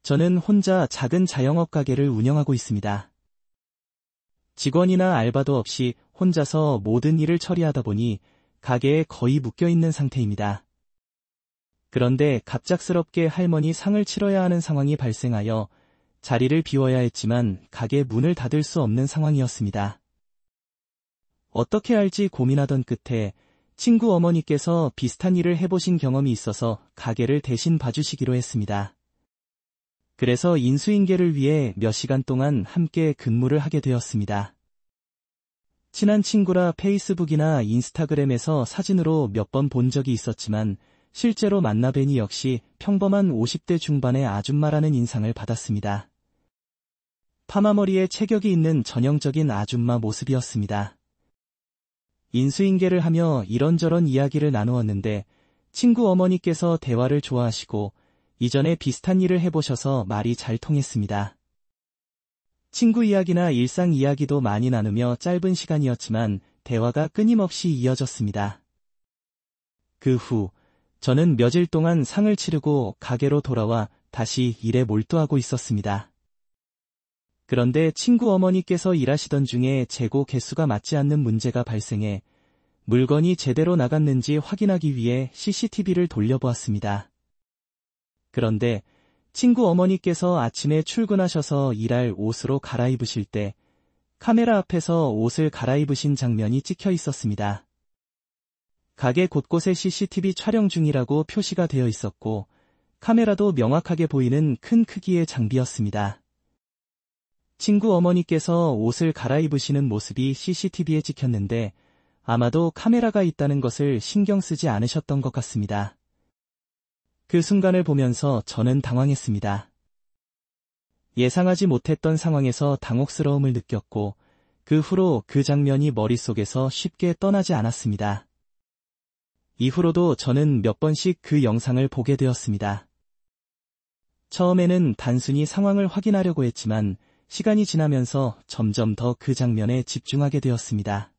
저는 혼자 작은 자영업 가게를 운영하고 있습니다. 직원이나 알바도 없이 혼자서 모든 일을 처리하다 보니 가게에 거의 묶여있는 상태입니다. 그런데 갑작스럽게 할머니 상을 치러야 하는 상황이 발생하여 자리를 비워야 했지만 가게 문을 닫을 수 없는 상황이었습니다. 어떻게 할지 고민하던 끝에 친구 어머니께서 비슷한 일을 해보신 경험이 있어서 가게를 대신 봐주시기로 했습니다. 그래서 인수인계를 위해 몇 시간 동안 함께 근무를 하게 되었습니다. 친한 친구라 페이스북이나 인스타그램에서 사진으로 몇 번 본 적이 있었지만 실제로 만나뵈니 역시 평범한 50대 중반의 아줌마라는 인상을 받았습니다. 파마머리에 체격이 있는 전형적인 아줌마 모습이었습니다. 인수인계를 하며 이런저런 이야기를 나누었는데 친구 어머니께서 대화를 좋아하시고 이전에 비슷한 일을 해보셔서 말이 잘 통했습니다. 친구 이야기나 일상 이야기도 많이 나누며 짧은 시간이었지만 대화가 끊임없이 이어졌습니다. 그 후 저는 며칠 동안 상을 치르고 가게로 돌아와 다시 일에 몰두하고 있었습니다. 그런데 친구 어머니께서 일하시던 중에 재고 개수가 맞지 않는 문제가 발생해 물건이 제대로 나갔는지 확인하기 위해 CCTV를 돌려보았습니다. 그런데 친구 어머니께서 아침에 출근하셔서 일할 옷으로 갈아입으실 때 카메라 앞에서 옷을 갈아입으신 장면이 찍혀 있었습니다. 가게 곳곳에 CCTV 촬영 중이라고 표시가 되어 있었고 카메라도 명확하게 보이는 큰 크기의 장비였습니다. 친구 어머니께서 옷을 갈아입으시는 모습이 CCTV에 찍혔는데 아마도 카메라가 있다는 것을 신경 쓰지 않으셨던 것 같습니다. 그 순간을 보면서 저는 당황했습니다. 예상하지 못했던 상황에서 당혹스러움을 느꼈고 그 후로 그 장면이 머릿속에서 쉽게 떠나지 않았습니다. 이후로도 저는 몇 번씩 그 영상을 보게 되었습니다. 처음에는 단순히 상황을 확인하려고 했지만 시간이 지나면서 점점 더 그 장면에 집중하게 되었습니다.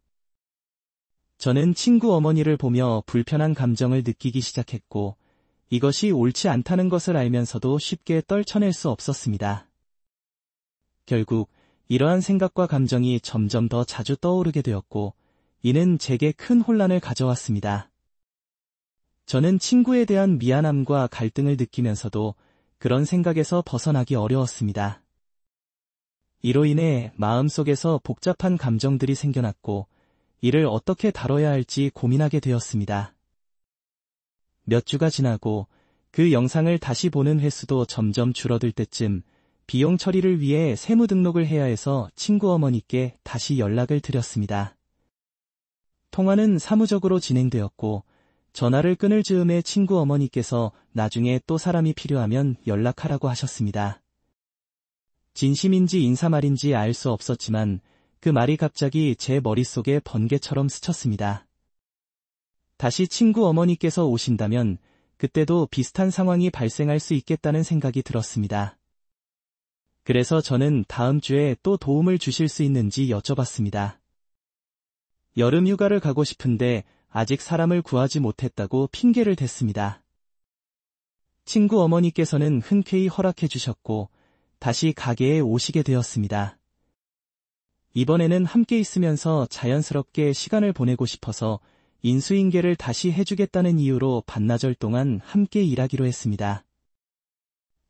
저는 친구 어머니를 보며 불편한 감정을 느끼기 시작했고 이것이 옳지 않다는 것을 알면서도 쉽게 떨쳐낼 수 없었습니다. 결국 이러한 생각과 감정이 점점 더 자주 떠오르게 되었고 이는 제게 큰 혼란을 가져왔습니다. 저는 친구에 대한 미안함과 갈등을 느끼면서도 그런 생각에서 벗어나기 어려웠습니다. 이로 인해 마음속에서 복잡한 감정들이 생겨났고 이를 어떻게 다뤄야 할지 고민하게 되었습니다. 몇 주가 지나고 그 영상을 다시 보는 횟수도 점점 줄어들 때쯤 비용 처리를 위해 세무 등록을 해야 해서 친구 어머니께 다시 연락을 드렸습니다. 통화는 사무적으로 진행되었고 전화를 끊을 즈음에 친구 어머니께서 나중에 또 사람이 필요하면 연락하라고 하셨습니다. 진심인지 인사말인지 알 수 없었지만 그 말이 갑자기 제 머릿속에 번개처럼 스쳤습니다. 다시 친구 어머니께서 오신다면 그때도 비슷한 상황이 발생할 수 있겠다는 생각이 들었습니다. 그래서 저는 다음 주에 또 도움을 주실 수 있는지 여쭤봤습니다. 여름 휴가를 가고 싶은데 아직 사람을 구하지 못했다고 핑계를 댔습니다. 친구 어머니께서는 흔쾌히 허락해 주셨고 다시 가게에 오시게 되었습니다. 이번에는 함께 있으면서 자연스럽게 시간을 보내고 싶어서 인수인계를 다시 해주겠다는 이유로 반나절 동안 함께 일하기로 했습니다.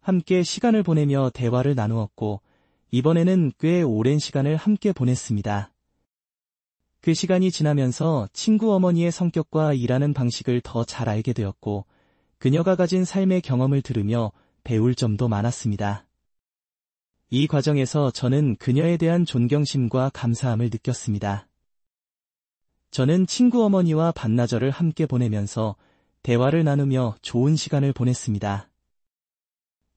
함께 시간을 보내며 대화를 나누었고 이번에는 꽤 오랜 시간을 함께 보냈습니다. 그 시간이 지나면서 친구 어머니의 성격과 일하는 방식을 더 잘 알게 되었고 그녀가 가진 삶의 경험을 들으며 배울 점도 많았습니다. 이 과정에서 저는 그녀에 대한 존경심과 감사함을 느꼈습니다. 저는 친구 어머니와 반나절을 함께 보내면서 대화를 나누며 좋은 시간을 보냈습니다.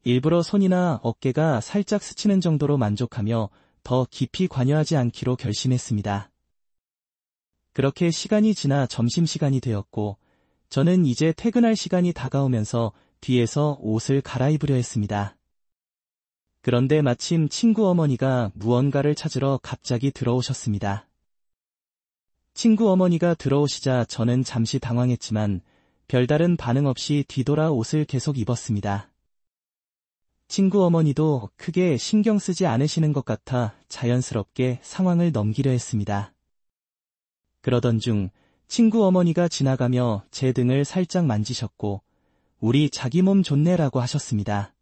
일부러 손이나 어깨가 살짝 스치는 정도로 만족하며 더 깊이 관여하지 않기로 결심했습니다. 그렇게 시간이 지나 점심시간이 되었고 저는 이제 퇴근할 시간이 다가오면서 뒤에서 옷을 갈아입으려 했습니다. 그런데 마침 친구 어머니가 무언가를 찾으러 갑자기 들어오셨습니다. 친구 어머니가 들어오시자 저는 잠시 당황했지만 별다른 반응 없이 뒤돌아 옷을 계속 입었습니다. 친구 어머니도 크게 신경 쓰지 않으시는 것 같아 자연스럽게 상황을 넘기려 했습니다. 그러던 중 친구 어머니가 지나가며 제 등을 살짝 만지셨고 우리 자기 몸 좋네라고 하셨습니다.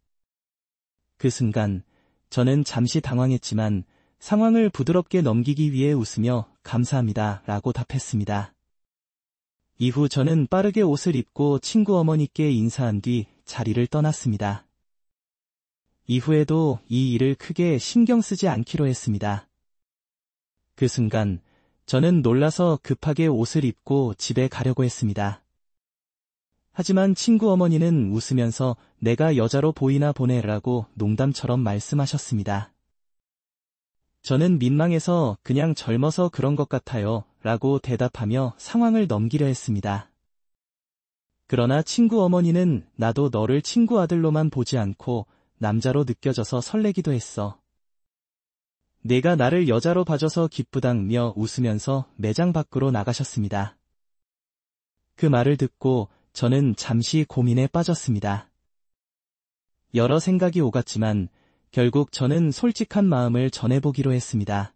그 순간 저는 잠시 당황했지만 상황을 부드럽게 넘기기 위해 웃으며 감사합니다 라고 답했습니다. 이후 저는 빠르게 옷을 입고 친구 어머니께 인사한 뒤 자리를 떠났습니다. 이후에도 이 일을 크게 신경 쓰지 않기로 했습니다. 그 순간 저는 놀라서 급하게 옷을 입고 집에 가려고 했습니다. 하지만 친구 어머니는 웃으면서 내가 여자로 보이나 보네라고 농담처럼 말씀하셨습니다. 저는 민망해서 그냥 젊어서 그런 것 같아요 라고 대답하며 상황을 넘기려 했습니다. 그러나 친구 어머니는 나도 너를 친구 아들로만 보지 않고 남자로 느껴져서 설레기도 했어. 내가 나를 여자로 봐줘서 기쁘다며 웃으면서 매장 밖으로 나가셨습니다. 그 말을 듣고 저는 잠시 고민에 빠졌습니다. 여러 생각이 오갔지만 결국 저는 솔직한 마음을 전해보기로 했습니다.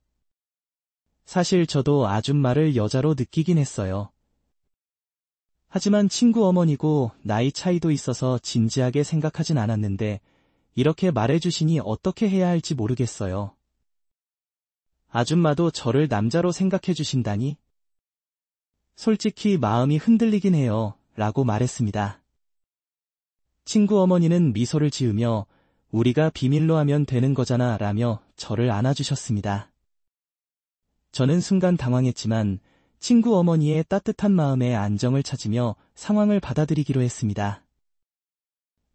사실 저도 아줌마를 여자로 느끼긴 했어요. 하지만 친구 어머니고 나이 차이도 있어서 진지하게 생각하진 않았는데 이렇게 말해주시니 어떻게 해야 할지 모르겠어요. 아줌마도 저를 남자로 생각해 주신다니? 솔직히 마음이 흔들리긴 해요 라고 말했습니다. 친구 어머니는 미소를 지으며 우리가 비밀로 하면 되는 거잖아 라며 저를 안아주셨습니다. 저는 순간 당황했지만 친구 어머니의 따뜻한 마음에 안정을 찾으며 상황을 받아들이기로 했습니다.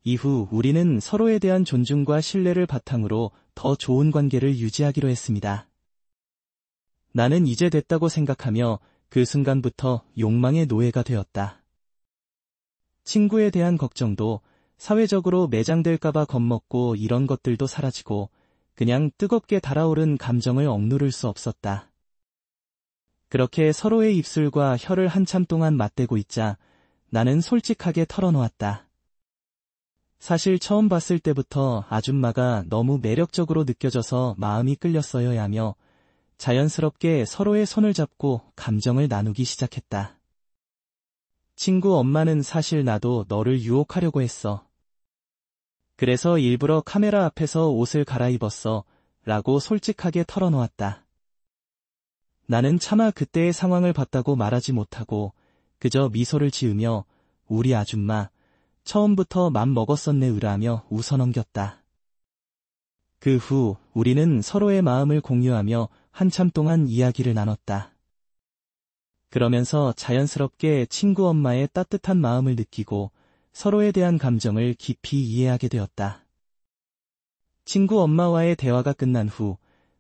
이후 우리는 서로에 대한 존중과 신뢰를 바탕으로 더 좋은 관계를 유지하기로 했습니다. 나는 이제 됐다고 생각하며 그 순간부터 욕망의 노예가 되었다. 친구에 대한 걱정도 사회적으로 매장될까봐 겁먹고 이런 것들도 사라지고 그냥 뜨겁게 달아오른 감정을 억누를 수 없었다. 그렇게 서로의 입술과 혀를 한참 동안 맞대고 있자 나는 솔직하게 털어놓았다. 사실 처음 봤을 때부터 아줌마가 너무 매력적으로 느껴져서 마음이 끌렸어야 하며 자연스럽게 서로의 손을 잡고 감정을 나누기 시작했다. 친구 엄마는 사실 나도 너를 유혹하려고 했어. 그래서 일부러 카메라 앞에서 옷을 갈아입었어 라고 솔직하게 털어놓았다. 나는 차마 그때의 상황을 봤다고 말하지 못하고 그저 미소를 지으며 우리 아줌마 처음부터 맘 먹었었네 으라며 웃어넘겼다. 그 후 우리는 서로의 마음을 공유하며 한참 동안 이야기를 나눴다. 그러면서 자연스럽게 친구 엄마의 따뜻한 마음을 느끼고 서로에 대한 감정을 깊이 이해하게 되었다. 친구 엄마와의 대화가 끝난 후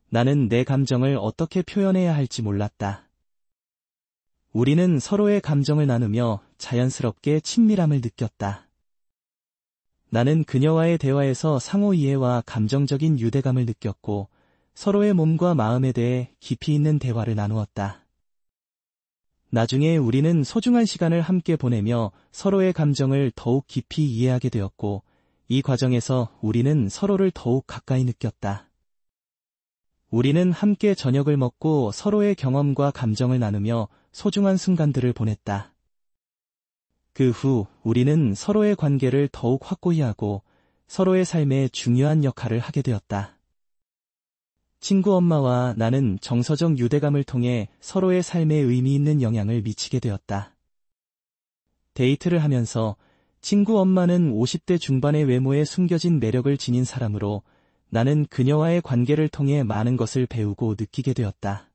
나는 내 감정을 어떻게 표현해야 할지 몰랐다. 우리는 서로의 감정을 나누며 자연스럽게 친밀함을 느꼈다. 나는 그녀와의 대화에서 상호 이해와 감정적인 유대감을 느꼈고 서로의 몸과 마음에 대해 깊이 있는 대화를 나누었다. 나중에 우리는 소중한 시간을 함께 보내며 서로의 감정을 더욱 깊이 이해하게 되었고 이 과정에서 우리는 서로를 더욱 가까이 느꼈다. 우리는 함께 저녁을 먹고 서로의 경험과 감정을 나누며 소중한 순간들을 보냈다. 그 후 우리는 서로의 관계를 더욱 확고히 하고 서로의 삶에 중요한 역할을 하게 되었다. 친구 엄마와 나는 정서적 유대감을 통해 서로의 삶에 의미 있는 영향을 미치게 되었다. 데이트를 하면서 친구 엄마는 50대 중반의 외모에 숨겨진 매력을 지닌 사람으로 나는 그녀와의 관계를 통해 많은 것을 배우고 느끼게 되었다.